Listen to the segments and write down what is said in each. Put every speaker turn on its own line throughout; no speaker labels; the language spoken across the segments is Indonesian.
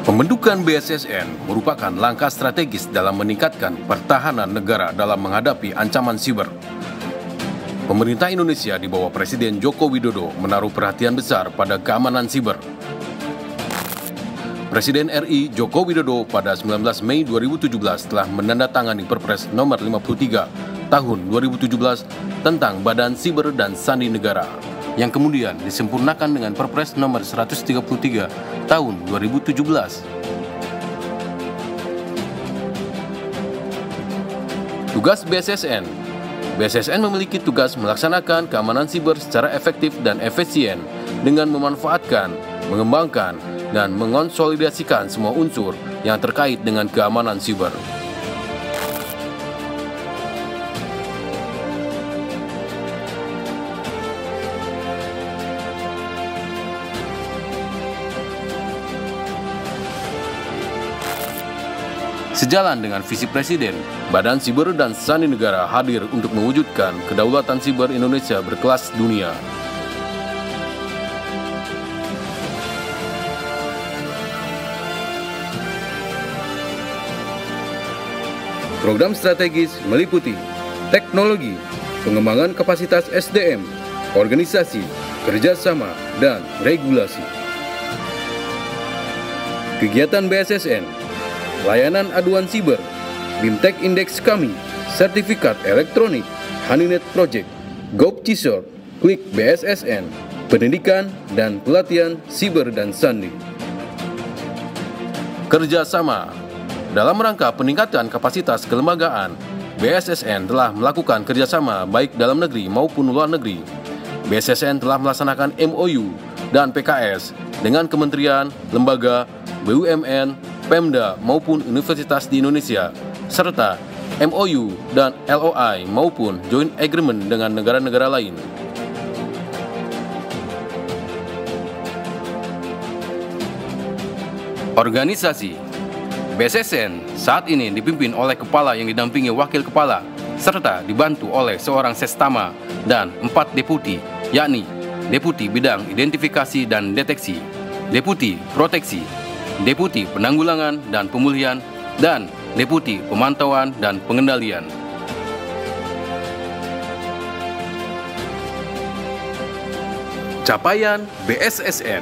Pembentukan BSSN merupakan langkah strategis dalam meningkatkan pertahanan negara dalam menghadapi ancaman siber. Pemerintah Indonesia di bawah Presiden Joko Widodo menaruh perhatian besar pada keamanan siber. Presiden RI Joko Widodo pada 19 Mei 2017 telah menandatangani Perpres nomor 53 tahun 2017 tentang Badan Siber dan Sandi Negara, yang kemudian disempurnakan dengan Perpres nomor 133 tahun 2017. Tugas BSSN. BSSN memiliki tugas melaksanakan keamanan siber secara efektif dan efisien dengan memanfaatkan, mengembangkan, dan mengonsolidasikan semua unsur yang terkait dengan keamanan siber. Sejalan dengan visi Presiden, Badan Siber dan Sandi Negara hadir untuk mewujudkan kedaulatan siber Indonesia berkelas dunia. Program strategis meliputi teknologi, pengembangan kapasitas SDM, organisasi, kerjasama, dan regulasi. Kegiatan BSSN, layanan aduan siber, BIMTEK Index kami, sertifikat elektronik, Honeynet Project, GovCisor, Klik BSSN, pendidikan dan pelatihan siber dan sandi. Kerjasama. Dalam rangka peningkatan kapasitas kelembagaan, BSSN telah melakukan kerjasama baik dalam negeri maupun luar negeri. BSSN telah melaksanakan MOU dan PKS dengan kementerian, lembaga, BUMN, Pemda maupun universitas di Indonesia, serta MOU dan LOI maupun Joint Agreement dengan negara-negara lain. Organisasi. BSSN saat ini dipimpin oleh kepala yang didampingi wakil kepala, serta dibantu oleh seorang sestama dan 4 deputi, yakni Deputi Bidang Identifikasi dan Deteksi, Deputi Proteksi, Deputi Penanggulangan dan Pemulihan, dan Deputi Pemantauan dan Pengendalian. Capaian BSSN.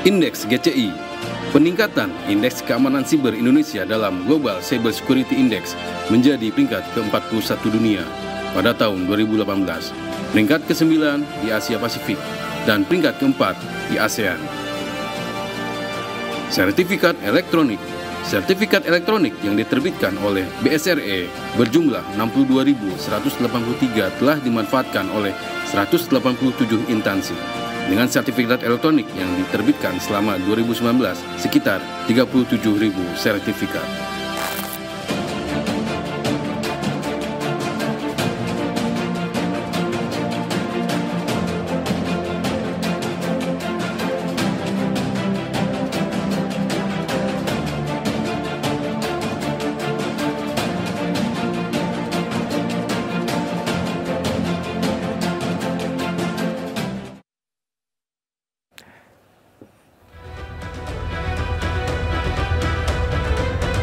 Indeks GCI. Peningkatan Indeks Keamanan Siber Indonesia dalam Global Cyber Security Index menjadi peringkat ke-41 dunia pada tahun 2018, peringkat ke-9 di Asia Pasifik, dan peringkat ke-4 di ASEAN. Sertifikat elektronik. Sertifikat elektronik yang diterbitkan oleh BSRE berjumlah 62.183 telah dimanfaatkan oleh 187 instansi. Dengan sertifikat elektronik yang diterbitkan selama 2019 sekitar 37.000 sertifikat.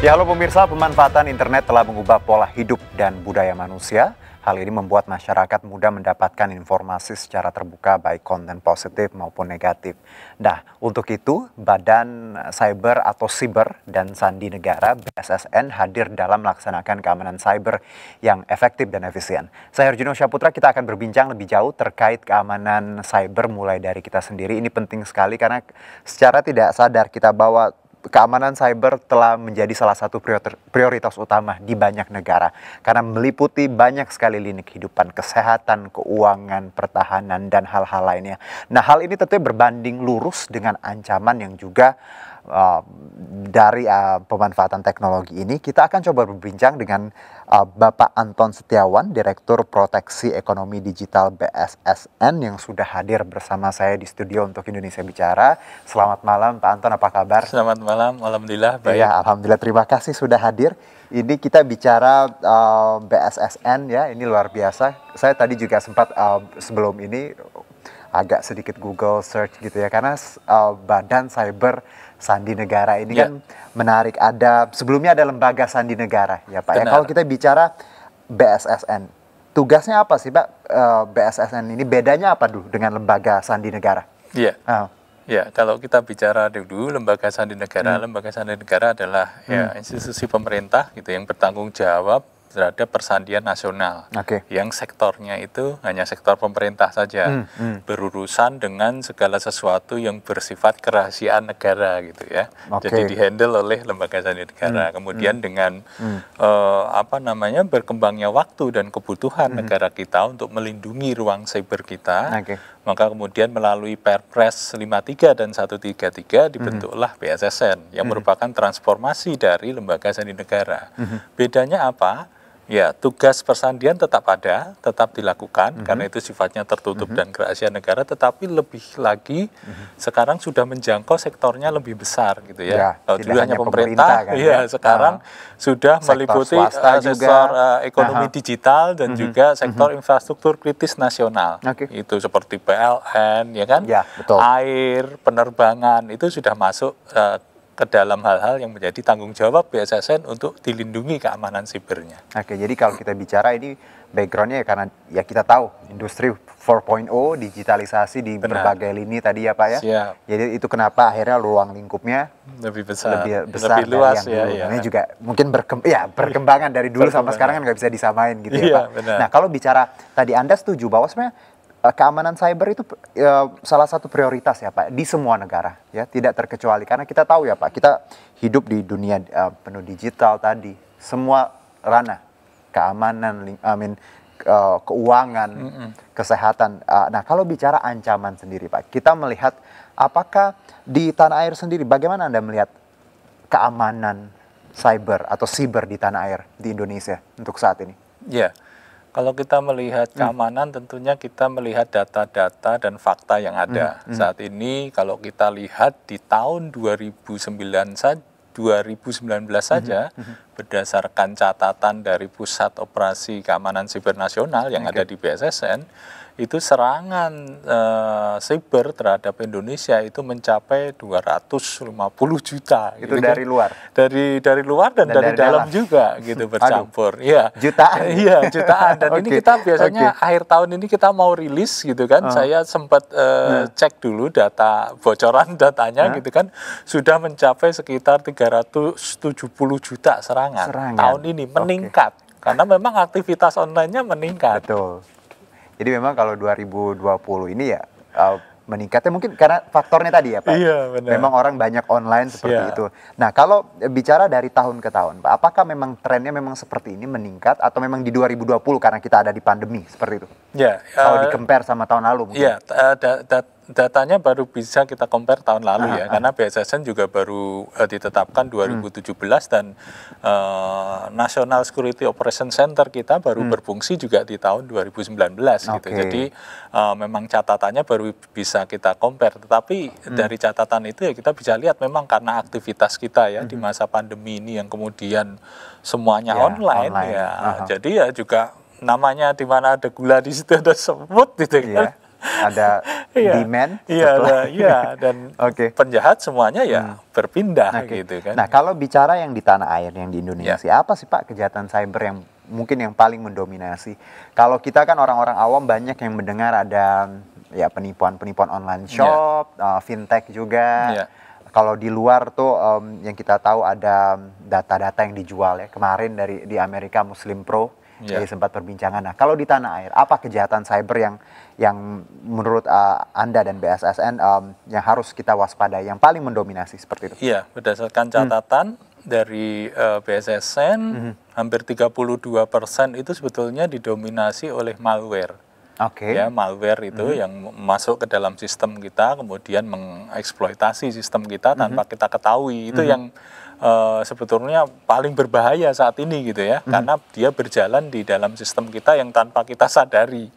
Ya, halo pemirsa, pemanfaatan internet telah mengubah pola hidup dan budaya manusia. Hal ini membuat masyarakat mudah mendapatkan informasi secara terbuka, baik konten positif maupun negatif. Nah, untuk itu, Badan Cyber atau Siber dan Sandi Negara (BSSN) hadir dalam melaksanakan keamanan cyber yang efektif dan efisien. Saya Herjino Syaputra, kita akan berbincang lebih jauh terkait keamanan cyber mulai dari kita sendiri. Ini penting sekali karena secara tidak sadar kita bahwa keamanan cyber telah menjadi salah satu prioritas utama di banyak negara karena meliputi banyak sekali lini kehidupan, kesehatan, keuangan, pertahanan, dan hal-hal lainnya. Nah, hal ini tentunya berbanding lurus dengan ancaman yang juga dari pemanfaatan teknologi ini. Kita akan coba berbincang dengan Bapak Anton Setiawan, Direktur Proteksi Ekonomi Digital BSSN yang sudah hadir bersama saya di studio untuk Indonesia Bicara. Selamat malam Pak Anton, apa kabar?
Selamat malam, alhamdulillah baik.
Ya, alhamdulillah, terima kasih sudah hadir. Ini kita bicara BSSN ya, ini luar biasa. Saya tadi juga sempat sebelum ini agak sedikit Google search gitu ya, karena Badan Cyber Sandi Negara ini kan menarik. Sebelumnya ada Lembaga Sandi Negara ya Pak. Ya, kalau kita bicara BSSN, tugasnya apa sih Pak? BSSN ini bedanya apa dulu dengan Lembaga Sandi Negara?
Iya. Ya, kalau kita bicara dulu Lembaga Sandi Negara, Lembaga Sandi Negara adalah ya institusi pemerintah gitu yang bertanggung jawab terhadap persandian nasional, yang sektornya itu hanya sektor pemerintah saja, berurusan dengan segala sesuatu yang bersifat kerahasiaan negara gitu ya. Jadi dihandle oleh Lembaga Sandi Negara. Kemudian dengan berkembangnya waktu dan kebutuhan negara kita untuk melindungi ruang cyber kita, maka kemudian melalui Perpres 53 dan 133 dibentuklah BSSN yang merupakan transformasi dari Lembaga Sandi Negara. Bedanya apa? Ya, tugas persandian tetap ada, tetap dilakukan, karena itu sifatnya tertutup dan kerahasiaan negara, tetapi lebih lagi sekarang sudah menjangkau sektornya lebih besar gitu ya. Kalau dulu hanya pemerintah, kan, sekarang sudah meliputi sektor ekonomi digital dan juga sektor infrastruktur kritis nasional. Itu seperti PLN, ya kan, air, penerbangan, itu sudah masuk ke dalam hal-hal yang menjadi tanggung jawab BSSN untuk dilindungi keamanan sibernya.
Jadi kalau kita bicara ini backgroundnya ya karena ya kita tahu industri 4.0, digitalisasi di berbagai lini tadi ya Pak ya. Jadi itu kenapa akhirnya ruang lingkupnya lebih besar
lebih luas
dari yang dulu. Ini juga mungkin perkembangan dari dulu sama sekarang kan nggak bisa disamain gitu ya Pak. Nah kalau bicara tadi Anda setuju bahwa sebenarnya keamanan cyber itu salah satu prioritas ya Pak di semua negara ya, tidak terkecuali, karena kita tahu ya Pak, kita hidup di dunia penuh digital tadi, semua ranah keamanan, keuangan, kesehatan. Nah kalau bicara ancaman sendiri Pak, kita melihat apakah di tanah air sendiri, bagaimana Anda melihat keamanan cyber atau siber di tanah air di Indonesia untuk saat ini?
Kalau kita melihat keamanan, tentunya kita melihat data-data dan fakta yang ada. Saat ini kalau kita lihat di tahun 2019 saja, berdasarkan catatan dari Pusat Operasi Keamanan Siber Nasional yang ada di BSSN, itu serangan siber terhadap Indonesia itu mencapai 250 juta.
Itu gitu dari kan? Luar?
Dari luar dan dari dalam juga gitu bercampur.
Jutaan?
Iya, jutaan. Dan ini kita biasanya akhir tahun ini kita mau rilis gitu kan. Saya sempat cek dulu data, bocoran datanya gitu kan. Sudah mencapai sekitar 370 juta serangan. Tahun ini meningkat. Karena memang aktivitas online-nya meningkat.
Betul. Jadi memang kalau 2020 ini ya meningkatnya mungkin karena faktornya tadi ya Pak. Memang orang banyak online seperti itu. Nah kalau bicara dari tahun ke tahun Pak, apakah memang trennya memang seperti ini meningkat atau memang di 2020 karena kita ada di pandemi seperti itu? Kalau di-compare sama tahun lalu mungkin.
Datanya baru bisa kita compare tahun lalu ya, karena BSSN juga baru ditetapkan 2017 dan National Security Operation Center kita baru berfungsi juga di tahun 2019 gitu. Jadi memang catatannya baru bisa kita compare, tetapi dari catatan itu ya kita bisa lihat memang karena aktivitas kita ya di masa pandemi ini yang kemudian semuanya online. Jadi ya juga namanya di mana ada gula di situ ada semut gitu kan.
Ada demand,
dan penjahat semuanya berpindah gitu kan.
Nah kalau bicara yang di tanah air, yang di Indonesia, apa sih Pak kejahatan cyber yang mungkin yang paling mendominasi? Kalau kita kan orang-orang awam banyak yang mendengar ada ya penipuan online shop, fintech juga. Kalau di luar tuh yang kita tahu ada data-data yang dijual ya kemarin di Amerika Muslim Pro. Jadi sempat perbincangan. Nah, kalau di tanah air, apa kejahatan cyber yang menurut Anda dan BSSN yang harus kita waspadai, yang paling mendominasi seperti itu?
Iya, berdasarkan catatan dari BSSN, hampir 32% itu sebetulnya didominasi oleh malware. Ya, malware itu yang masuk ke dalam sistem kita, kemudian mengeksploitasi sistem kita tanpa kita ketahui. Itu yang sebetulnya paling berbahaya saat ini gitu ya, karena dia berjalan di dalam sistem kita yang tanpa kita sadari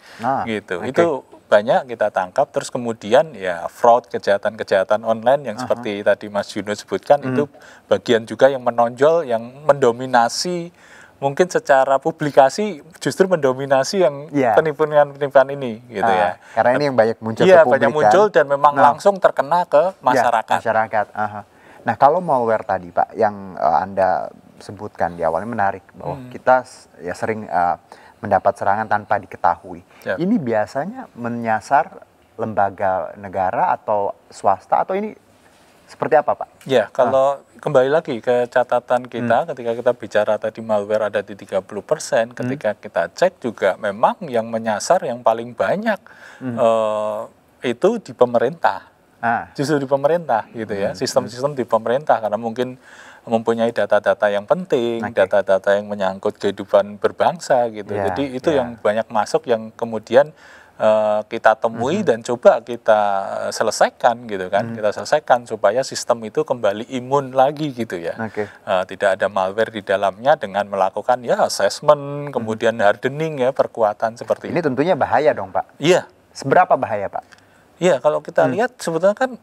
gitu. Itu banyak kita tangkap, terus kemudian ya fraud, kejahatan-kejahatan online yang seperti tadi Mas Juno sebutkan itu bagian juga yang menonjol, yang mendominasi mungkin secara publikasi justru mendominasi yang penipuan-penipuan ini gitu ya.
Karena ini yang banyak muncul ke publik,
banyak muncul dan memang langsung terkena ke masyarakat.
Nah, kalau malware tadi Pak yang Anda sebutkan di awalnya menarik bahwa kita ya sering mendapat serangan tanpa diketahui. Ini biasanya menyasar lembaga negara atau swasta atau ini seperti apa Pak?
Ya, kalau kembali lagi ke catatan kita ketika kita bicara tadi malware ada di 30%, ketika kita cek juga memang yang menyasar yang paling banyak itu di pemerintah. Justru di pemerintah gitu ya, sistem-sistem di pemerintah karena mungkin mempunyai data-data yang penting, data-data yang menyangkut kehidupan berbangsa gitu. Jadi itu yang banyak masuk yang kemudian kita temui dan coba kita selesaikan gitu kan, kita selesaikan supaya sistem itu kembali imun lagi gitu ya. Tidak ada malware di dalamnya dengan melakukan ya assessment, kemudian hardening ya, perkuatan seperti
ini. Ini tentunya bahaya dong Pak.
Iya.
Seberapa bahaya Pak?
Iya, kalau kita lihat sebetulnya kan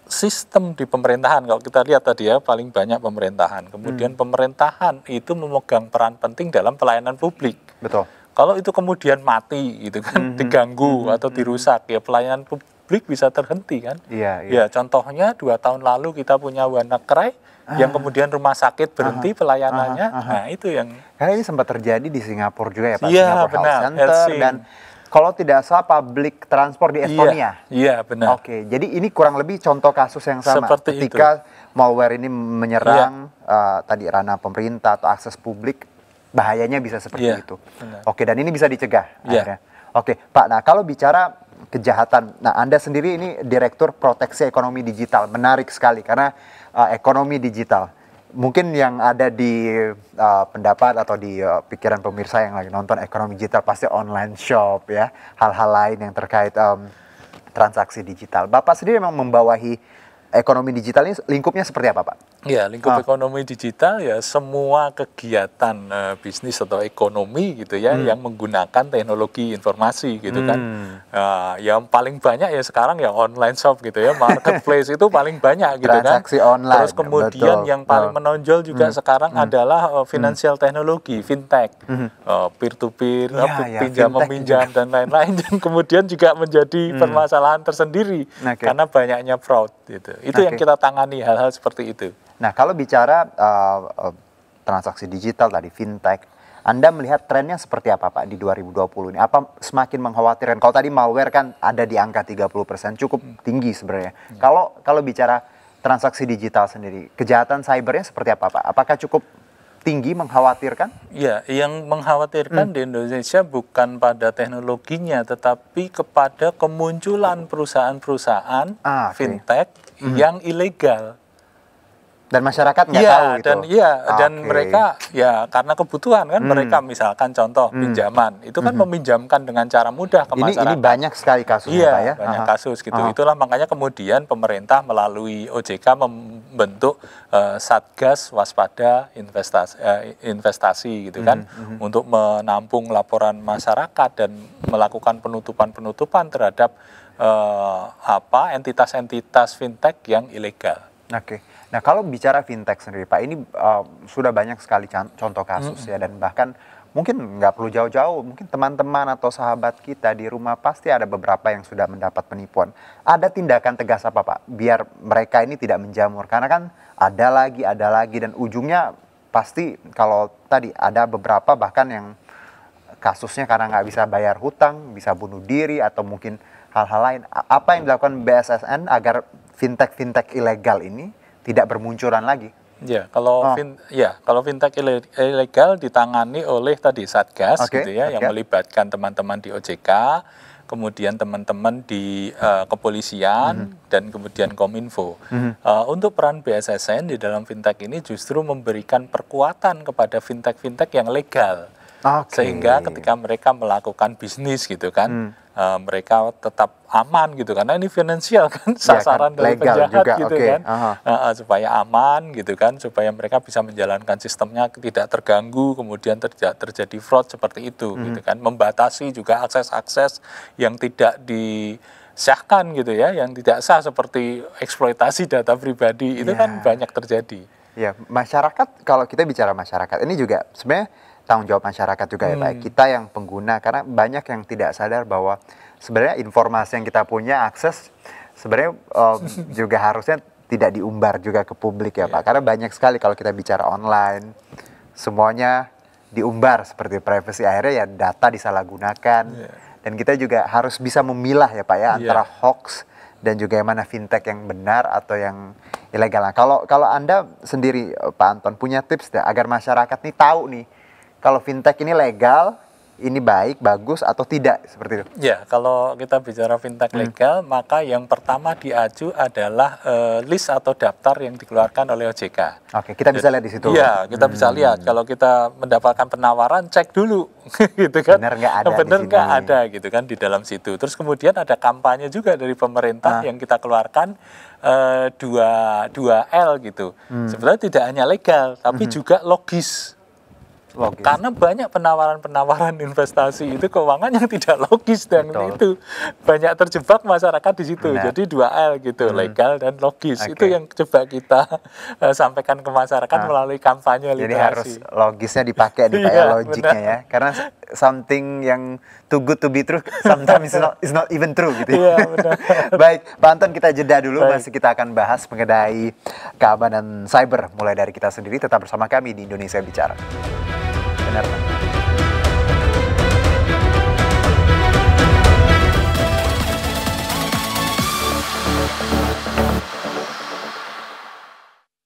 sistem di pemerintahan, kalau kita lihat tadi ya paling banyak pemerintahan. Kemudian pemerintahan itu memegang peran penting dalam pelayanan publik.
Betul.
Kalau itu kemudian mati gitu kan, diganggu atau dirusak ya pelayanan publik bisa terhenti kan. Ya contohnya 2 tahun lalu kita punya WannaCry yang kemudian rumah sakit berhenti pelayanannya. Nah itu yang
karena ini sempat terjadi di Singapura juga ya Pak.
Iya
Singapura
benar.
Health Center dan kalau tidak salah public transport di Estonia.
Iya benar.
Oke, jadi ini kurang lebih contoh kasus yang sama.
Seperti
ketika malware ini menyerang tadi ranah pemerintah atau akses publik, bahayanya bisa seperti itu. Benar. Oke, dan ini bisa dicegah akhirnya. Oke, Pak. Nah, kalau bicara kejahatan, nah Anda sendiri ini Direktur Proteksi Ekonomi Digital. Menarik sekali karena ekonomi digital. Mungkin yang ada di pendapat atau di pikiran pemirsa yang lagi nonton ekonomi digital pasti online shop ya, hal-hal lain yang terkait transaksi digital. Bapak sendiri memang membawahi ekonomi digital ini lingkupnya seperti apa Pak?
Ya, lingkup ekonomi digital ya semua kegiatan bisnis atau ekonomi gitu ya yang menggunakan teknologi informasi gitu kan. Yang paling banyak ya sekarang ya online shop gitu ya, marketplace itu paling banyak gitu
transaksi
kan.
Online.
Terus kemudian yang paling menonjol juga sekarang adalah financial teknologi, fintech, peer to peer, pinjam meminjam dan lain-lain dan kemudian juga menjadi permasalahan tersendiri karena banyaknya fraud gitu. Itu yang kita tangani hal-hal seperti itu.
Nah, kalau bicara transaksi digital tadi, fintech, Anda melihat trennya seperti apa Pak di 2020 ini? Apa semakin mengkhawatirkan? Kalau tadi malware kan ada di angka 30%, cukup tinggi sebenarnya. Kalau bicara transaksi digital sendiri, kejahatan cybernya seperti apa Pak? Apakah cukup tinggi, mengkhawatirkan?
Ya, yang mengkhawatirkan di Indonesia bukan pada teknologinya, tetapi kepada kemunculan perusahaan-perusahaan fintech yang ilegal.
Dan masyarakat nggak tahu itu.
Dan mereka ya karena kebutuhan kan mereka misalkan contoh pinjaman itu kan meminjamkan dengan cara mudah ke masyarakat.
Ini banyak sekali kasusnya Pak ya.
Banyak kasus gitu. Itulah makanya kemudian pemerintah melalui OJK membentuk Satgas Waspada Investasi gitu kan untuk menampung laporan masyarakat dan melakukan penutupan terhadap entitas-entitas fintech yang ilegal.
Oke. Nah, kalau bicara fintech sendiri, Pak, ini sudah banyak sekali contoh kasus ya, dan bahkan mungkin nggak perlu jauh-jauh, mungkin teman-teman atau sahabat kita di rumah pasti ada beberapa yang sudah mendapat penipuan. Ada tindakan tegas apa, Pak, biar mereka ini tidak menjamur? Karena kan ada lagi, dan ujungnya pasti kalau tadi ada beberapa bahkan yang kasusnya karena nggak bisa bayar hutang, bisa bunuh diri, atau mungkin hal-hal lain. Apa yang dilakukan BSSN agar fintech ilegal ini tidak bermunculan lagi?
Ya, kalau fintech ilegal ditangani oleh tadi Satgas gitu ya, yang melibatkan teman-teman di OJK, kemudian teman-teman di kepolisian dan kemudian Kominfo. Untuk peran BSSN di dalam fintech ini justru memberikan perkuatan kepada fintech yang legal. Sehingga ketika mereka melakukan bisnis gitu kan, mereka tetap aman gitu, karena ini finansial kan, sasaran dari penjahat juga, gitu kan, supaya aman gitu kan, supaya mereka bisa menjalankan sistemnya tidak terganggu, kemudian terjadi fraud seperti itu gitu kan, membatasi juga akses-akses yang tidak disahkan gitu ya, yang tidak sah seperti eksploitasi data pribadi itu kan banyak terjadi.
Ya, masyarakat, kalau kita bicara masyarakat ini juga sebenarnya tanggung jawab masyarakat juga ya Pak. Kita yang pengguna, karena banyak yang tidak sadar bahwa sebenarnya informasi yang kita punya akses sebenarnya juga harusnya tidak diumbar juga ke publik ya Pak. Karena banyak sekali kalau kita bicara online, semuanya diumbar seperti privacy, akhirnya ya data disalahgunakan. Dan kita juga harus bisa memilah ya Pak ya, antara hoax dan juga yang mana fintech yang benar atau yang ilegal. Nah, kalau Anda sendiri Pak Anton punya tips agar masyarakat nih tahu nih kalau fintech ini legal, ini baik, bagus atau tidak seperti itu?
Ya, kalau kita bicara fintech legal, maka yang pertama diaju adalah list atau daftar yang dikeluarkan oleh OJK.
Oke, kita bisa lihat di situ.
Iya, kita bisa lihat. Kalau kita mendapatkan penawaran, cek dulu, gitu kan?
Benar nggak ada?
Benar nggak ada, gitu kan, di dalam situ. Terus kemudian ada kampanye juga dari pemerintah yang kita keluarkan 2L gitu. Sebenarnya tidak hanya legal, tapi juga logis. Karena banyak penawaran-penawaran investasi itu keuangan yang tidak logis dan itu banyak terjebak masyarakat di situ. Jadi 2L gitu, legal dan logis. Itu yang coba kita sampaikan ke masyarakat melalui kampanye literasi.
Jadi harus logisnya dipakai nih Pak ya, logiknya ya. Karena something yang too good to be true sometimes is not even true gitu ya. Baik, Pak Anton, kita jeda dulu. Masih kita akan bahas mengenai keamanan cyber mulai dari kita sendiri. Tetap bersama kami di Indonesia Bicara. Benar, Pak.